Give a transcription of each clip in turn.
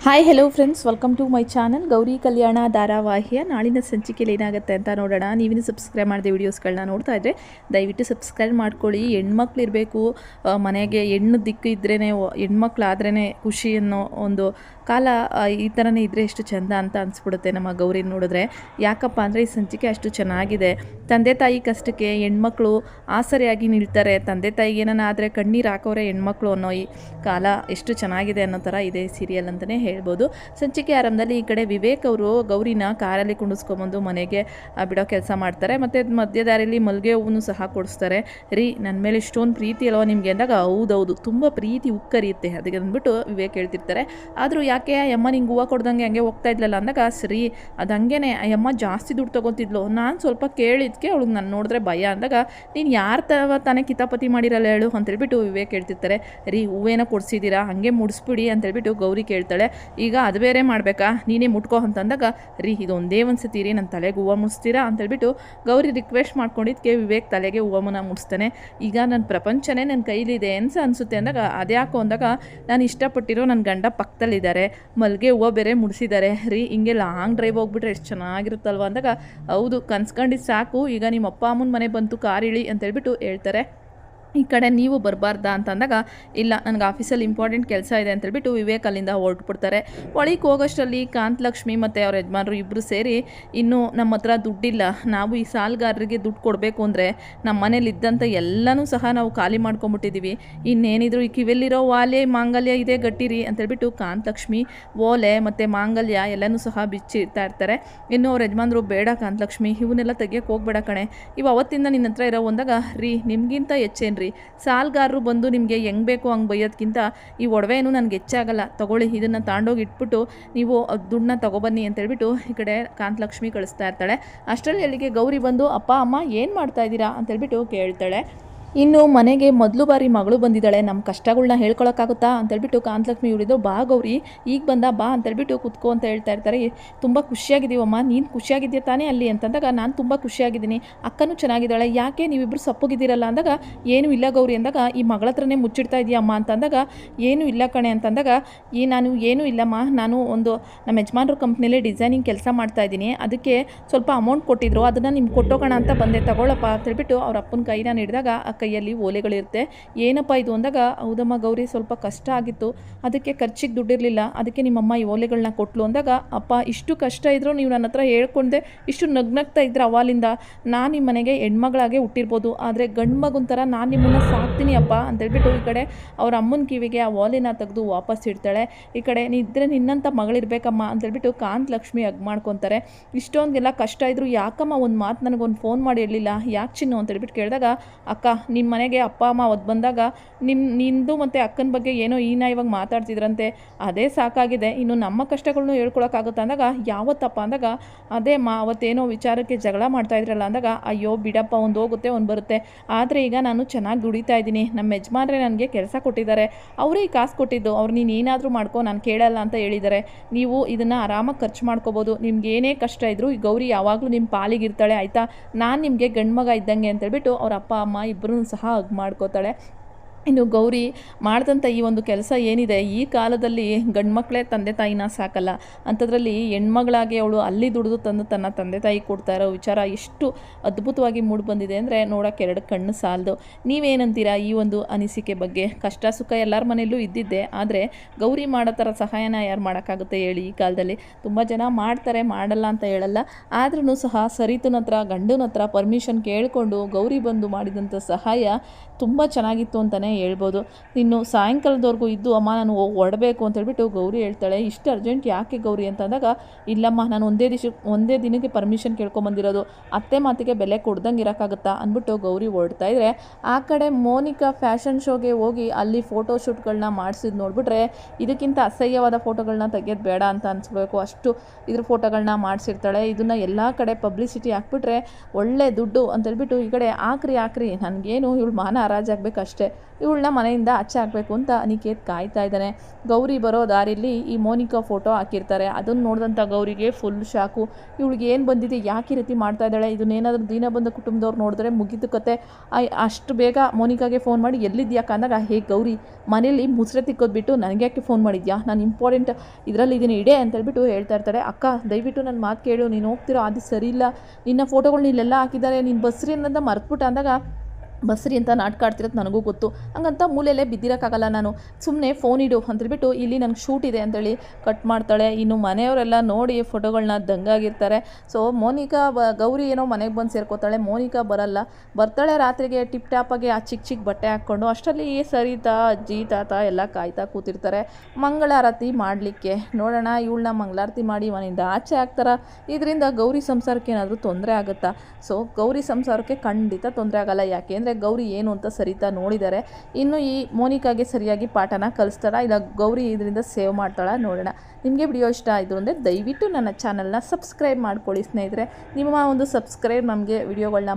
Hi hello friends, welcome to my channel. Gauri Kalyana ಧಾರಾವಾಹಿಯ ನಾಳಿನ ಸಂಚಿಕೆಯಲ್ಲಿ ಏನಾಗುತ್ತೆ ಅಂತ ನೋಡೋಣ. ನೀವಿನ್ನು ಸಬ್ಸ್ಕ್ರೈಬ್ ಮಾಡಿದೆ ವೀಡಿಯೋಸ್ಗಳನ್ನ ನೋಡ್ತಾ ಇದ್ದರೆ ದಯವಿಟ್ಟು ಸಬ್ಸ್ಕ್ರೈಬ್ ಮಾಡ್ಕೊಳ್ಳಿ. ಹೆಣ್ಮಕ್ಳು ಇರಬೇಕು, ಮನೆಗೆ ಹೆಣ್ಣು ದಿಕ್ಕು ಇದ್ರೇ, ಹೆಣ್ಮಕ್ಳಾದ್ರೇ ಖುಷಿ ಅನ್ನೋ ಒಂದು ಕಾಲ ಈ ಥರನೇ ಇದ್ದರೆ ಎಷ್ಟು ಚೆಂದ ಅಂತ ಅನಿಸ್ಬಿಡುತ್ತೆ ನಮ್ಮ ಗೌರಿ ನೋಡಿದ್ರೆ. ಯಾಕಪ್ಪ ಅಂದರೆ ಈ ಸಂಚಿಕೆ ಅಷ್ಟು ಚೆನ್ನಾಗಿದೆ. ತಂದೆ ತಾಯಿ ಕಷ್ಟಕ್ಕೆ ಹೆಣ್ಮಕ್ಳು ಆಸರೆಯಾಗಿ ನಿಲ್ತಾರೆ. ತಂದೆ ತಾಯಿಗೆ ಏನಾನ ಆದರೆ ಕಣ್ಣೀರು ಹಾಕೋರೆ ಹೆಣ್ಮಕ್ಳು ಅನ್ನೋ ಈ ಕಾಲ ಎಷ್ಟು ಚೆನ್ನಾಗಿದೆ ಅನ್ನೋ ಥರ ಇದೆ ಸೀರಿಯಲ್ ಅಂತಲೇ ಹೇಳ್ಬೋದು. ಸಂಚಿಕೆ ಆರಂಭದಲ್ಲಿ ಈ ಕಡೆ ವಿವೇಕ್ ಅವರು ಗೌರಿನ ಕಾರಲ್ಲಿ ಕುಂಡಿಸ್ಕೊಂಬಂದು ಮನೆಗೆ ಬಿಡೋ ಕೆಲಸ ಮಾಡ್ತಾರೆ. ಮತ್ತು ಮಧ್ಯ ದಾರಿಯಲ್ಲಿ ಮಲ್ಲಿಗೆ ಹೂವನ್ನು ಸಹ ಕೊಡಿಸ್ತಾರೆ. ರೀ, ನನ್ನ ಮೇಲೆ ಇಷ್ಟೊಂದು ಪ್ರೀತಿ ಅಲ್ವಾ ನಿಮಗೆ ಅಂದಾಗ, ಹೌದೌದು ತುಂಬ ಪ್ರೀತಿ ಉಕ್ಕರಿಯುತ್ತೆ ಅದಕ್ಕೆ ಅಂದ್ಬಿಟ್ಟು ವಿವೇಕ್ ಹೇಳ್ತಿರ್ತಾರೆ. ಆದರೂ ಯಾಕೆ ಅಮ್ಮ ನಿಂಗೆ ಹೂವು ಕೊಡ್ದಂಗೆ ಹಂಗೆ ಹೋಗ್ತಾ ಇದ್ಲಲ್ಲ ಅಂದಾಗ, ಸರಿ ಅದು ಹಂಗೇನೆ ಅಮ್ಮ ಜಾಸ್ತಿ ದುಡ್ಡು ತೊಗೊತಿದ್ಲು, ನಾನು ಸ್ವಲ್ಪ ಕೇಳಿದ್ಕೆ ಅವಳಿಗೆ ನಾನು ನೋಡಿದ್ರೆ ಭಯ ಅಂದಾಗ, ನೀನು ಯಾರು ತಾನೇ ಕಿತಾಪತಿ ಮಾಡಿರಲ್ಲ ಹೇಳು ಅಂತೇಳ್ಬಿಟ್ಟು ವಿವೇಕ್ ಹೇಳ್ತಿರ್ತಾರೆ. ರೀ, ಹೂವೇನೋ ಕೊಡಿಸಿದ್ದೀರಾ ಹಂಗೆ ಮುಡಿಸ್ಬಿಡಿ ಅಂತೇಳ್ಬಿಟ್ಟು ಗೌರಿ ಕೇಳ್ತಾಳೆ. ಈಗ ಅದು ಬೇರೆ ಮಾಡಬೇಕಾ, ನೀನೇ ಮುಟ್ಕೋ ಅಂತಂದಾಗ, ರೀ ಇದೊಂದೇ ಒಂದು ಸತಿ ರೀ ನನ್ನ ತಲೆಗೆ ಹೂವು ಮುಡಿಸ್ತೀರಾ ಅಂತೇಳ್ಬಿಟ್ಟು ಗೌರಿ ರಿಕ್ವೆಸ್ಟ್ ಮಾಡ್ಕೊಂಡಿದ್ದಕ್ಕೆ ವಿವೇಕ್ ತಲೆಗೆ ಹೂವನ್ನ ಮುಡಿಸ್ತಾನೆ. ಈಗ ನನ್ನ ಪ್ರಪಂಚನೇ ನನ್ನ ಕೈಲಿದೆ ಅನಿಸುತ್ತೆ ಅಂದಾಗ, ಅದ್ಯಾಕೋ ಅಂದಾಗ, ನಾನು ಇಷ್ಟಪಟ್ಟಿರೋ ನನ್ನ ಗಂಡ ಪಕ್ಕದಲ್ಲಿದ್ದಾರೆ, ಮಲ್ಲಿಗೆ ಹೂವು ಬೇರೆ ಮುಡಿಸಿದ್ದಾರೆ. ರೀ ಹಿಂಗೆ ಲಾಂಗ್ ಡ್ರೈವ್ ಹೋಗ್ಬಿಟ್ರೆ ಎಷ್ಟು ಚೆನ್ನಾಗಿರುತ್ತಲ್ವ ಅಂದಾಗ, ಹೌದು ಕನ್ಸ್ಕೊಂಡಿದ್ದು ಸಾಕು, ಈಗ ನಿಮ್ಮ ಅಪ್ಪ ಅಮ್ಮನ ಮನೆ ಬಂತು ಕಾರ್ ಇಳಿ ಅಂತೇಳ್ಬಿಟ್ಟು ಹೇಳ್ತಾರೆ. ಈ ಕಡೆ ನೀವು ಬರಬಾರ್ದಾ ಅಂತಂದಾಗ, ಇಲ್ಲ ನನಗೆ ಆಫೀಸಲ್ಲಿ ಇಂಪಾರ್ಟೆಂಟ್ ಕೆಲಸ ಇದೆ ಅಂತೇಳ್ಬಿಟ್ಟು ವಿವೇಕ್ ಅಲ್ಲಿಂದ ಹೊರಟ್ಬಿಡ್ತಾರೆ. ಒಳಗೆ ಹೋಗೋಷ್ಟರಲ್ಲಿ ಕಾಂತಲಕ್ಷ್ಮಿ ಮತ್ತು ಅವ್ರ ಯಜಮಾನರು ಇಬ್ಬರು ಸೇರಿ, ಇನ್ನೂ ನಮ್ಮ ಹತ್ರ ದುಡ್ಡಿಲ್ಲ, ನಾವು ಈ ಸಾಲಗಾರರಿಗೆ ದುಡ್ಡು ಕೊಡಬೇಕು ಅಂದರೆ ನಮ್ಮ ಮನೇಲಿ ಇದ್ದಂಥ ಎಲ್ಲನೂ ಸಹ ನಾವು ಖಾಲಿ ಮಾಡ್ಕೊಂಬಿಟ್ಟಿದ್ದೀವಿ, ಇನ್ನೇನಿದ್ರು ಈ ಕಿವಿಯಲ್ಲಿರೋ ವಾಲೆ ಮಾಂಗಲ್ಯ ಇದೆ ಗಟ್ಟಿರಿ ಅಂತೇಳ್ಬಿಟ್ಟು ಕಾಂತಲಕ್ಷ್ಮಿ ಓಲೆ ಮತ್ತು ಮಾಂಗಲ್ಯ ಎಲ್ಲನೂ ಸಹ ಬಿಚ್ಚಿರ್ತಾ ಇರ್ತಾರೆ. ಇನ್ನು ಅವ್ರ ಯಜಮಾನರು, ಬೇಡ ಕಾಂತಲಕ್ಷ್ಮಿ ಇವನ್ನೆಲ್ಲ ತೆಗಿಯೋಕ್ಕೆ ಹೋಗ್ಬೇಡ ಕಣೆ, ಇವು ಅವತ್ತಿಂದ ನಿನ್ನ ಹತ್ರ ಇರೋ ಒಂದಾಗ, ರೀ ನಿಮಗಿಂತ ಹೆಚ್ಚೇನು, ಸಾಲ್ಗಾರರು ಬಂದು ನಿಮಗೆ ಹೆಂಗೆ ಬೇಕೋ ಹಂಗೆ ಬೈಯೋದಕ್ಕಿಂತ ಈ ಒಡವೆ ಏನು ನನಗೆ ಹೆಚ್ಚಾಗಲ್ಲ, ತಗೊಳ್ಳಿ ಇದನ್ನು ತಾಂಡೋಗಿ ಇಟ್ಬಿಟ್ಟು ನೀವು ದುಡ್ಡನ್ನ ತೊಗೊಬನ್ನಿ ಅಂತೇಳ್ಬಿಟ್ಟು ಈ ಕಡೆ ಕಾಂತಲಕ್ಷ್ಮಿ ಕಳಿಸ್ತಾ ಇರ್ತಾಳೆ. ಅಷ್ಟರಲ್ಲಿ ಅಲ್ಲಿಗೆ ಗೌರಿ ಬಂದು, ಅಪ್ಪ ಅಮ್ಮ ಏನು ಮಾಡ್ತಾ ಇದ್ದೀರಾ ಅಂತೇಳ್ಬಿಟ್ಟು ಕೇಳ್ತಾಳೆ. ಇನ್ನು ಮನೆಗೆ ಮೊದಲು ಬಾರಿ ಮಗಳು ಬಂದಿದ್ದಾಳೆ, ನಮ್ಮ ಕಷ್ಟಗಳ್ನ ಹೇಳ್ಕೊಳಕ್ಕಾಗುತ್ತಾ ಅಂತೇಳ್ಬಿಟ್ಟು ಕಾಂತಲಕ್ಷ್ಮಿ ಹೇಳಿದ್ರು. ಬಾ ಗೌರಿ, ಈಗ ಬಂದ ಬಾ ಅಂತೇಳ್ಬಿಟ್ಟು ಕುತ್ಕೋ ಅಂತ ಹೇಳ್ತಾ ಇರ್ತಾರೆ. ತುಂಬ ಖುಷಿಯಾಗಿದ್ದೀವಮ್ಮ, ನೀನು ಖುಷಿಯಾಗಿದ್ದೀಯ ತಾನೇ ಅಲ್ಲಿ ಅಂತಂದಾಗ, ನಾನು ತುಂಬ ಖುಷಿಯಾಗಿದ್ದೀನಿ, ಅಕ್ಕನೂ ಚೆನ್ನಾಗಿದ್ದಾಳೆ, ಯಾಕೆ ನೀವಿಬ್ಬರು ಸಪ್ಪಗಿದ್ದೀರಲ್ಲ ಅಂದಾಗ, ಏನೂ ಇಲ್ಲ ಗೌರಿ ಅಂದಾಗ, ಈ ಮಗಳ ಹತ್ರನೇ ಮುಚ್ಚಿಡ್ತಾ ಇದೆಯಮ್ಮ ಅಂತಂದಾಗ, ಏನೂ ಇಲ್ಲ ಕಣೆ ಅಂತಂದಾಗ, ನಾನು ಏನೂ ಇಲ್ಲಮ್ಮ, ನಾನು ಒಂದು ನಮ್ಮ ಯಜಮಾನ್ರ ಕಂಪ್ನಿಯಲ್ಲಿ ಡಿಸೈನಿಂಗ್ ಕೆಲಸ ಮಾಡ್ತಾಯಿದ್ದೀನಿ, ಅದಕ್ಕೆ ಸ್ವಲ್ಪ ಅಮೌಂಟ್ ಕೊಟ್ಟಿದ್ರು, ಅದನ್ನು ನಿಮ್ಗೆ ಕೊಟ್ಟೋಗೋಣ ಅಂತ ಬಂದೆ, ತಗೊಳ್ಳಪ್ಪ ಅಂತೇಳ್ಬಿಟ್ಟು ಅವ್ರ ಅಪ್ಪನ ಕೈನ ಹಿಡಿದಾಗ ಕೈಯಲ್ಲಿ ಓಲೆಗಳಿರುತ್ತೆ. ಏನಪ್ಪ ಇದು ಅಂದಾಗ, ಹೌದಮ್ಮ ಗೌರಿ ಸ್ವಲ್ಪ ಕಷ್ಟ ಆಗಿತ್ತು, ಅದಕ್ಕೆ ಖರ್ಚಿಗೆ ದುಡ್ಡಿರಲಿಲ್ಲ, ಅದಕ್ಕೆ ನಿಮ್ಮಮ್ಮ ಈ ಓಲೆಗಳನ್ನ ಕೊಟ್ಲು ಅಂದಾಗ, ಅಪ್ಪ ಇಷ್ಟು ಕಷ್ಟ ಇದ್ದರೂ ನೀವು ನನ್ನ ಹತ್ರ ಹೇಳ್ಕೊಂಡೆ ಇಷ್ಟು ನಗ್ನಗ್ತಾ ಇದ್ರೆ ಅವಾಲಿಂದ, ನಾನು ನಿಮ್ಮ ಮನೆಗೆ ಹೆಣ್ಮಗಳಾಗೆ ಹುಟ್ಟಿರ್ಬೋದು, ಆದರೆ ಗಂಡು ಮಗುನ ಥರ ನಾನು ನಿಮ್ಮನ್ನು ಸಾಕ್ತೀನಿ ಅಪ್ಪ ಅಂತೇಳ್ಬಿಟ್ಟು ಈ ಕಡೆ ಅವ್ರ ಅಮ್ಮನ ಕಿವಿಗೆ ಆ ಓಲೆನ ತೆಗೆದು ವಾಪಸ್ ಇಡ್ತಾಳೆ. ಈ ಕಡೆ ಇದ್ದರೆ ನಿನ್ನಂಥ ಮಗಳಿರ್ಬೇಕಮ್ಮ ಅಂತೇಳ್ಬಿಟ್ಟು ಕಾಂತಲಕ್ಷ್ಮಿ ಹಗ್ ಮಾಡ್ಕೊತಾರೆ. ಇಷ್ಟೊಂದೆಲ್ಲ ಕಷ್ಟ ಇದ್ದರೂ ಯಾಕಮ್ಮ ಒಂದು ಮಾತು ನನಗೊಂದು ಫೋನ್ ಮಾಡಿ ಹೇಳಲಿಲ್ಲ, ಯಾಕೆ ಚಿನ್ನು ಅಂತೇಳ್ಬಿಟ್ಟು ಕೇಳಿದಾಗ, ಅಕ್ಕ ನಿಮ್ಮ ಮನೆಗೆ ಅಪ್ಪ ಅಮ್ಮ ಅವತ್ತು ಬಂದಾಗ ನಿಂದು ಮತ್ತು ಅಕ್ಕನ ಬಗ್ಗೆ ಏನೋ ಇವಾಗ ಮಾತಾಡ್ತಿದ್ರಂತೆ, ಅದೇ ಸಾಕಾಗಿದೆ, ಇನ್ನು ನಮ್ಮ ಕಷ್ಟಗಳನ್ನೂ ಹೇಳ್ಕೊಳಕ್ಕಾಗುತ್ತೆ ಅಂದಾಗ, ಯಾವತ್ತಪ್ಪ ಅಂದಾಗ, ಅದೇ ಅವತ್ತೇನೋ ವಿಚಾರಕ್ಕೆ ಜಗಳ ಮಾಡ್ತಾಯಿದ್ರಲ್ಲ ಅಂದಾಗ, ಅಯ್ಯೋ ಬಿಡಪ್ಪ, ಒಂದು ಹೋಗುತ್ತೆ ಒಂದು ಬರುತ್ತೆ, ಆದರೆ ಈಗ ನಾನು ಚೆನ್ನಾಗಿ ದುಡಿತಾ ಇದ್ದೀನಿ, ನಮ್ಮ ಯಜಮಾನ್ರೆ ನನಗೆ ಕೆಲಸ ಕೊಟ್ಟಿದ್ದಾರೆ, ಅವರೇ ಈ ಕಾಸು ಕೊಟ್ಟಿದ್ದು, ಅವ್ರು ನೀನು ಏನಾದರೂ ಮಾಡ್ಕೊ ನಾನು ಕೇಳಲ್ಲ ಅಂತ ಹೇಳಿದ್ದಾರೆ, ನೀವು ಇದನ್ನು ಆರಾಮಾಗಿ ಖರ್ಚು ಮಾಡ್ಕೋಬೋದು, ನಿಮ್ಗೆ ಏನೇ ಕಷ್ಟ ಇದ್ದರೂ ಈ ಗೌರಿ ಯಾವಾಗಲೂ ನಿಮ್ಮ ಪಾಲಿಗಿರ್ತಾಳೆ ಆಯಿತಾ, ನಾನು ನಿಮಗೆ ಗಂಡು ಮಗ ಇದ್ದಂಗೆ ಅಂತೇಳ್ಬಿಟ್ಟು ಅವ್ರ ಅಪ್ಪ ಅಮ್ಮ ಇಬ್ಬರೂ ಸಹ ಹಗ್ ಮಾಡ್ಕೋತಾಳೆ. ಇನ್ನು ಗೌರಿ ಮಾಡಿದಂಥ ಈ ಒಂದು ಕೆಲಸ ಏನಿದೆ, ಈ ಕಾಲದಲ್ಲಿ ಗಂಡು ಮಕ್ಕಳೇ ತಂದೆ ತಾಯಿನ ಸಾಕಲ್ಲ, ಅಂಥದ್ರಲ್ಲಿ ಹೆಣ್ಮಗಳಾಗಿ ಅವಳು ಅಲ್ಲಿ ದುಡಿದು ತಂದು ತನ್ನ ತಂದೆ ತಾಯಿ ಕೊಡ್ತಾ ಇರೋ ವಿಚಾರ ಎಷ್ಟು ಅದ್ಭುತವಾಗಿ ಮೂಡಿ ಬಂದಿದೆ ಅಂದರೆ ನೋಡೋಕೆ ಎರಡು ಕಣ್ಣು ಸಾಲದು. ನೀವೇನಂತೀರಾ ಈ ಒಂದು ಅನಿಸಿಕೆ ಬಗ್ಗೆ? ಕಷ್ಟ ಸುಖ ಎಲ್ಲರ ಮನೆಯಲ್ಲೂ ಇದ್ದಿದ್ದೆ, ಆದರೆ ಗೌರಿ ಮಾಡೋ ಥರ ಸಹಾಯನ ಯಾರು ಮಾಡೋಕ್ಕಾಗುತ್ತೆ ಹೇಳಿ? ಈ ಕಾಲದಲ್ಲಿ ತುಂಬ ಜನ ಮಾಡ್ತಾರೆ, ಮಾಡಲ್ಲ ಅಂತ ಹೇಳಲ್ಲ, ಆದ್ರೂ ಸಹ ಸರಿತನ ಹತ್ರ ಗಂಡನ ಹತ್ರ ಪರ್ಮಿಷನ್ ಕೇಳಿಕೊಂಡು ಗೌರಿ ಬಂದು ಮಾಡಿದಂಥ ಸಹಾಯ ತುಂಬ ಚೆನ್ನಾಗಿತ್ತು ಅಂತಲೇ ಹೇಳ್ಬೋದು. ಇನ್ನು ಸಾಯಂಕಾಲದವರೆಗೂ ಇದ್ದು, ಅಮ್ಮ ನಾನು ಹೊರಡಬೇಕು ಅಂತೇಳ್ಬಿಟ್ಟು ಗೌರಿ ಹೇಳ್ತಾಳೆ. ಇಷ್ಟು ಅರ್ಜೆಂಟ್ ಯಾಕೆ ಗೌರಿ ಅಂತಂದಾಗ, ಇಲ್ಲಮ್ಮ ನಾನು ಒಂದೇ ದಿನಕ್ಕೆ ಪರ್ಮಿಷನ್ ಕೇಳ್ಕೊಂಬಂದಿರೋದು, ಅತ್ತೆ ಮಾತಿಗೆ ಬೆಲೆ ಕೊಡ್ದಂಗೆ ಇರೋಕ್ಕಾಗುತ್ತಾ ಅಂದ್ಬಿಟ್ಟು ಗೌರಿ ಹೊರಡ್ತಾ ಇದ್ರೆ, ಆ ಕಡೆ ಮೋನಿಕಾ ಫ್ಯಾಷನ್ ಶೋಗೆ ಹೋಗಿ ಅಲ್ಲಿ ಫೋಟೋಶೂಟ್ಗಳನ್ನ ಮಾಡಿಸಿದ್ದು ನೋಡಿಬಿಟ್ರೆ, ಇದಕ್ಕಿಂತ ಅಸಹ್ಯವಾದ ಫೋಟೋಗಳನ್ನ ತೆಗೆಯೋದು ಬೇಡ ಅಂತ ಅನಿಸ್ಬೇಕು, ಅಷ್ಟು ಇದ್ರ ಫೋಟೋಗಳನ್ನ ಮಾಡಿಸಿರ್ತಾಳೆ. ಇದನ್ನು ಎಲ್ಲ ಕಡೆ ಪಬ್ಲಿಸಿಟಿ ಹಾಕ್ಬಿಟ್ರೆ ಒಳ್ಳೆ ದುಡ್ಡು ಅಂತೇಳ್ಬಿಟ್ಟು ಈ ಕಡೆ ಹಾಕ್ರಿ ನನಗೇನು ಇವಳು ಮಾನ ಹರಾಜಾಗಬೇಕಷ್ಟೇ, ಇವಳನ್ನ ಮನೆಯಿಂದ ಆಚೆ ಹಾಕಬೇಕು ಅಂತ ಅನಿಕೇತ್ ಕಾಯ್ತಾ ಇದ್ದಾನೆ. ಗೌರಿ ಬರೋ ದಾರಿಲಿ ಈ ಮೋನಿಕಾ ಫೋಟೋ ಹಾಕಿರ್ತಾರೆ. ಅದನ್ನು ನೋಡಿದಂಥ ಗೌರಿಗೆ ಫುಲ್ ಶಾಕು. ಇವಳಿಗೆ ಏನು ಬಂದಿದೆ, ಯಾಕೆ ಈ ರೀತಿ ಮಾಡ್ತಾ ಇದ್ದಾಳೆ, ಇದನ್ನೇನಾದರೂ ದೀನಬಂಧು ಕುಟುಂಬದವ್ರು ನೋಡಿದ್ರೆ ಮುಗಿದು ಕತೆ. ಅಷ್ಟು ಬೇಗ ಮೋನಿಕಾಗೆ ಫೋನ್ ಮಾಡಿ ಎಲ್ಲಿದ್ಯಾಕ ಅಂದಾಗ, ಹೇ ಗೌರಿ, ಮನೇಲಿ ಮುಸ್ರೆ ತಿಕ್ಕೋದ್ಬಿಟ್ಟು ನನಗೆ ಯಾಕೆ ಫೋನ್ ಮಾಡಿದ್ಯಾ, ನಾನು ಇಂಪಾರ್ಟೆಂಟ್ ಇದರಲ್ಲಿ ಇದೀನಿ ಇಡೇ ಅಂತೇಳ್ಬಿಟ್ಟು ಹೇಳ್ತಾ ಇರ್ತಾರೆ. ಅಕ್ಕ ದಯವಿಟ್ಟು ನನ್ನ ಮಾತು ಕೇಳು, ನೀನು ಹೋಗ್ತಿರೋ ಅದು ಸರಿ ಇಲ್ಲ, ನಿನ್ನ ಫೋಟೋಗಳು ಇಲ್ಲೆಲ್ಲ ಹಾಕಿದ್ದಾರೆ, ನೀನು ಬಸ್ರಿ ಅನ್ನೋದ ಮರೆತ್ಬಿಟ್ಟು ಅಂದಾಗ, ಬಸ್ರಿ ಅಂತ ನಾಟಕ ಆಡ್ತಿರೋದು ನನಗೂ ಗೊತ್ತು, ಹಂಗಂತ ಮೂಲೆಯಲ್ಲೇ ಬಿದ್ದಿರೋಕ್ಕಾಗಲ್ಲ, ನಾನು ಸುಮ್ಮನೆ ಫೋನ್ ಇಡು ಅಂತೇಳ್ಬಿಟ್ಟು ಇಲ್ಲಿ ನನಗೆ ಶೂಟ್ ಇದೆ ಅಂತೇಳಿ ಕಟ್ ಮಾಡ್ತಾಳೆ. ಇನ್ನು ಮನೆಯವರೆಲ್ಲ ನೋಡಿ ಫೋಟೋಗಳನ್ನ ದಂಗಾಗಿರ್ತಾರೆ. ಸೊ ಮೋನಿಕಾ ಗೌರಿ ಏನೋ ಮನೆಗೆ ಬಂದು ಸೇರ್ಕೋತಾಳೆ. ಮೋನಿಕಾ ಬರಲ್ಲ, ಬರ್ತಾಳೆ ರಾತ್ರಿಗೆ ಟಿಪ್ ಟಾಪಾಗಿ ಆ ಚಿಕ್ಕ ಚಿಕ್ಕ ಬಟ್ಟೆ ಹಾಕ್ಕೊಂಡು. ಅಷ್ಟರಲ್ಲಿ ಸರಿತಾ ಅಜ್ಜಿ ತಾತ ಎಲ್ಲ ಕಾಯ್ತಾ ಕೂತಿರ್ತಾರೆ ಮಂಗಳಾರತಿ ಮಾಡಲಿಕ್ಕೆ. ನೋಡೋಣ ಇವಳನ್ನ ಮಂಗಳಾರತಿ ಮಾಡಿ ಮನೆಯಿಂದ ಆಚೆ ಹಾಕ್ತಾರ, ಇದರಿಂದ ಗೌರಿ ಸಂಸಾರಕ್ಕೆ ಏನಾದರೂ ತೊಂದರೆ ಆಗುತ್ತಾ? ಸೊ ಗೌರಿ ಸಂಸಾರಕ್ಕೆ ಖಂಡಿತ ತೊಂದರೆ ಆಗಲ್ಲ. ಯಾಕೆಂದರೆ ಗೌರಿ ಏನು ಅಂತ ಸರಿತಾ ನೋಡಿದ್ದಾರೆ. ಇನ್ನು ಈ ಮೋನಿಕಾಗೆ ಸರಿಯಾಗಿ ಪಾಠನ ಕಲಿಸ್ತಾರ, ಇಲ್ಲ ಗೌರಿ ಇದರಿಂದ ಸೇವ್ ಮಾಡ್ತಾಳ, ನೋಡೋಣ. ನಿಮಗೆ ವಿಡಿಯೋ ಇಷ್ಟ ಆಯಿತು ಅಂದರೆ ದಯವಿಟ್ಟು ನನ್ನ ಚಾನಲ್ನ ಸಬ್ಸ್ಕ್ರೈಬ್ ಮಾಡ್ಕೊಳ್ಳಿ ಸ್ನೇಹಿತರೆ. ನಿಮ್ಮ ಒಂದು ಸಬ್ಸ್ಕ್ರೈಬ್ ನಮಗೆ ವಿಡಿಯೋಗಳನ್ನ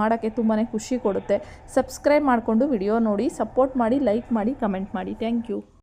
ಮಾಡೋಕ್ಕೆ ತುಂಬಾ ಖುಷಿ ಕೊಡುತ್ತೆ. ಸಬ್ಸ್ಕ್ರೈಬ್ ಮಾಡಿಕೊಂಡು ವಿಡಿಯೋ ನೋಡಿ, ಸಪೋರ್ಟ್ ಮಾಡಿ, ಲೈಕ್ ಮಾಡಿ, ಕಮೆಂಟ್ ಮಾಡಿ. Thank you.